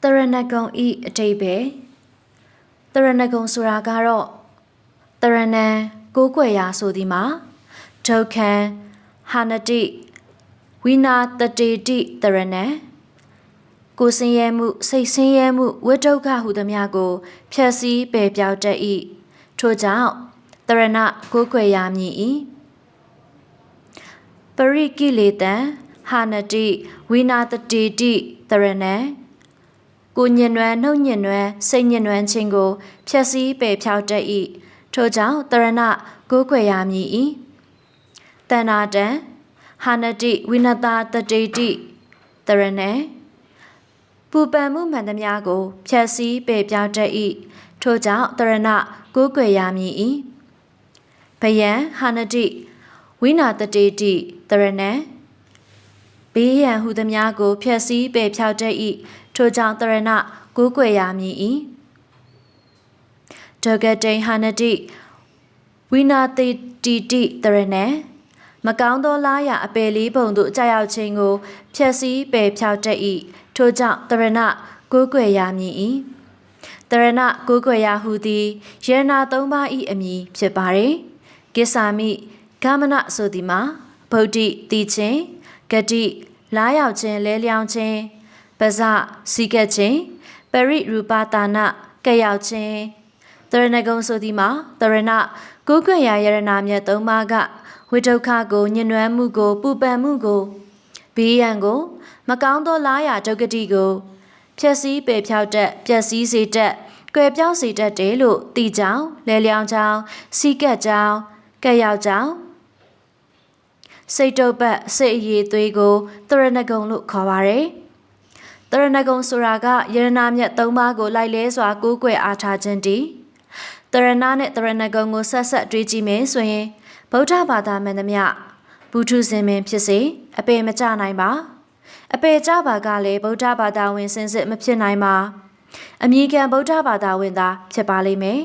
တရဏဂုံဤအတိတ်ပဲတရဏဂုံဆိုတာကတော့တရဏံကိုးကွယ်ရာဆိုသည်မှာဒုက္ခံဟာနတိဝိနာတတေတိတရဏံကိုယ်ဆင်းရဲမှုစိတ်ဆင်းရဲမှုဝိဒုက္ခဟုသမျှကိုဖြည့်ဆည်းပယ်ပြောက်တတ်၏ထို့ကြောင့်တရဏကိုးကွယ်ရာမည်၏ပရိကိလေတံဟာနတိဝိနာတတေတိတရဏံကိုညင်နွမ်းနှုတ်ညင်နွမ်းစိတ်ညင်နွမ်းခြင်းကိုဖြည့်ဆည်းပယ်ဖြောက်တတ်၏ထို့ကြောင့်တရဏကိုးကွယ်ရာမည်၏တဏ္ဍာတံဟာနတိဝိနတာတတေတိတရဏံပူပန်မှုမှန်သမျှကိုဖြည့်ဆည်းပယ်ပြောက်တတ်၏ထို့ကြောင့်တရဏကိုးကွယ်ရာမည်၏ဘယံဟာနတိဝိနာတတေတိတရဏံဘေးရန်ဟုသမျှကိုဖြည့်ဆည်းပယ်ဖြောက်တတ်၏ထို့ကြောင့်တရဏကိုးကွယ်ရာမည်၏ဒဂတိဟာနတိဝိနာတိတိတိတရဏံမကောင်းသောလားရာအပယ်လေးပုံသို့ကြာရောက်ခြင်းကိုဖြည့်ဆည်းပယ်ဖြောက်တတ်၏ထို့ကြောင့်တရဏကိုးကွယ်ရာမည်၏တရဏကိုးကွယ်ရာဟုသည်ယရဏသုံးပါး၏အမည်ဖြစ်ပါれကိစ္ဆာမိဂမနဆိုသည်မှာဗုဒ္ဓတိခြင်းဂတိလားရောက်ခြင်းလဲလျောင်းခြင်းပဇစီကတ်ခြင်းပရိရူပတာနကက်ရောက်ခြင်းတရဏဂုံဆိုသည်မှာတရဏကိုးကွယ်ရာယရဏမြတ်သုံးပါးကဝိဒုက္ခကိုညှဉ်းနှွမ်းမှုကိုပူပန်မှုကိုဘေးရန်ကိုမကောင်းသောလားရာဒုက္ခတိကိုဖြည့်ဆည်းပယ်ဖြောက်တတ်ပျက်စီးစေတတ်ကွယ်ပြောင်းစေတတ်တယ်လို့သိကြောင်းလဲလျောင်းကြောင်းစီကတ်ကြောင်းကက်ရောက်ကြောင်းစိတ်တုပ်ပတ်စိတ်အရေးသွေးကိုတရဏဂုံလို့ခေါ်ပါတယ်တရဏဂုံဆိုတာကယရဏမြတ်သုံးပါးကိုလိုက်လဲစွာကိုးကွယ်အားထားခြင်းတည်းတရဏနဲ့တရဏဂုံကိုဆက်ဆက်တွေးကြည့်မယ်ဆိုရင်ဗုဒ္ဓဘာသာမှန်သမျှဘုထုဇင်မင်းဖြစ်စေအပေမကြနိုင်ပါအပေကြပါကလည်းဗုဒ္ဓဘာသာဝင်စင်စစ်မဖြစ်နိုင်ပါအမည်ခံဗုဒ္ဓဘာသာဝင်သာဖြစ်ပါလိမ့်မယ်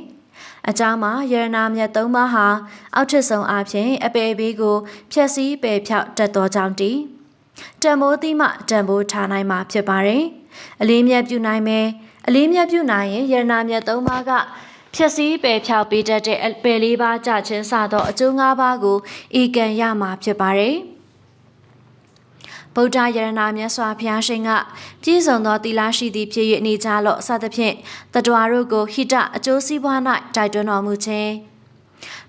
အကြောင်းမှာယရဏမြတ်သုံးပါးဟာအောက်ထစ်ဆုံးအဖြစ်အပေဘေးကိုဖြည့်ဆည်းပယ်ဖြောက်တတ်သောကြောင့်တည်းတန်ဖိုးသီးမှတန်ဖိုးထားနိုင်မှာဖြစ်ပါတယ်အလေးမြတ်ပြုနိုင်မယ်အလေးမြတ်ပြုနိုင်ရင်ယရဏမြတ်သုံးပါးကဖြည့်ဆည်းပယ်ဖြောက်ပေးတတ်တဲ့ပယ်လေးပါးကြခြင်းစသောအကျိုး၅ပါးကိုဤကံရမှာဖြစ်ပါတယ်ဗုဒ္ဓယရဏမြတ်စွာဘုရားရှင်ကပြည့်စုံသောသီလရှိသည်ဖြစ်၍နေကြလော့စသဖြင့်တတ္တဝါတို့ကိုဟိတအကျိုးစီးပွား၌တိုက်တွန်းတော်မူခြင်း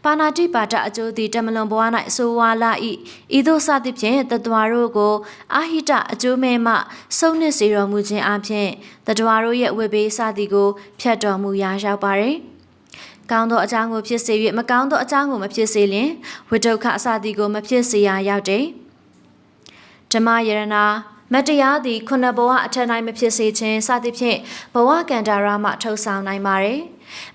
ပါဏာတိပါဒအကျိုးသည်တမလွန်ဘဝ၌ဆိုဝါလာ၏ဤသို့စသဖြင့်တတ္တဝါတို့ကိုအာဟိတအကျိုးမဲ့မှဆုံးနစ်စေတော်မူခြင်းအပြင်တတ္တဝါတို့ရဲ့ဝိဘေးစသည်ကိုဖြတ်တော်မူရာရောက်ပါれကောင်းသောအကြောင်းကိုဖြစ်စေ၍မကောင်းသောအကြောင်းကိုမဖြစ်စေလျင်ဝိဒုက္ခအစသည်ကိုမဖြစ်စေရရောက်တယ်ဓမ္မယရဏမတရားသည်ခုနှစ်ဘဝအထက်၌မဖြစ်စေခြင်းစသဖြင့်ဘဝကန္တာရမှထုတ်ဆောင်နိုင်ပါれ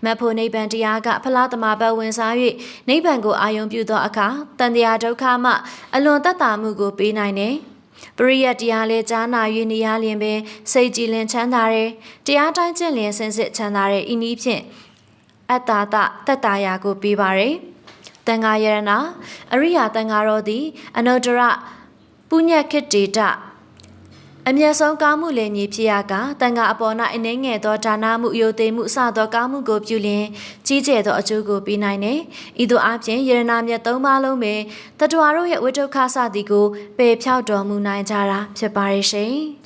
မဖို့နိဗ္ဗာန်တရားကဖလားတမဘဝင်စား၍နိဗ္ဗာန်ကိုအာယုံပြုသောအခါတန်တရားဒုက္ခမှအလွန်တတ်တာမှုကိုပေးနိုင်တယ်ပရိယတ်တရားလေးကြားနာ၍နေရလျင်ပင်စိတ်ကြည်လင်ချမ်းသာတယ်တရားတိုင်းကျင့်လျင်စင်စစ်ချမ်းသာတယ်ဤနည်းဖြင့်အတ္တတတ္တရာကိုပေးပါれတန်ဃာယရဏအရိယာတန်ဃာတော်သည်အနုတ္တရပုညခိတေတအမျက်ဆုံးကောင်းမှုလည်းညီဖြစ်ရကတန်ခါအပေါ်၌အနေငယ်သောဒါနမှုယုတ်သိမှုစသောကောင်းမှုကိုပြုလျင်ကြီးကျယ်သောအကျိုးကိုပေးနိုင်တယ်။ဤသို့အပြင်ယရဏမြတ်သုံးပါးလုံးပင်တတ္တဝါတို့ရဲ့ဝိဒုက္ခစသည်ကိုပယ်ဖြောက်တော်မူနိုင်ကြတာဖြစ်ပါရဲ့ရှင်။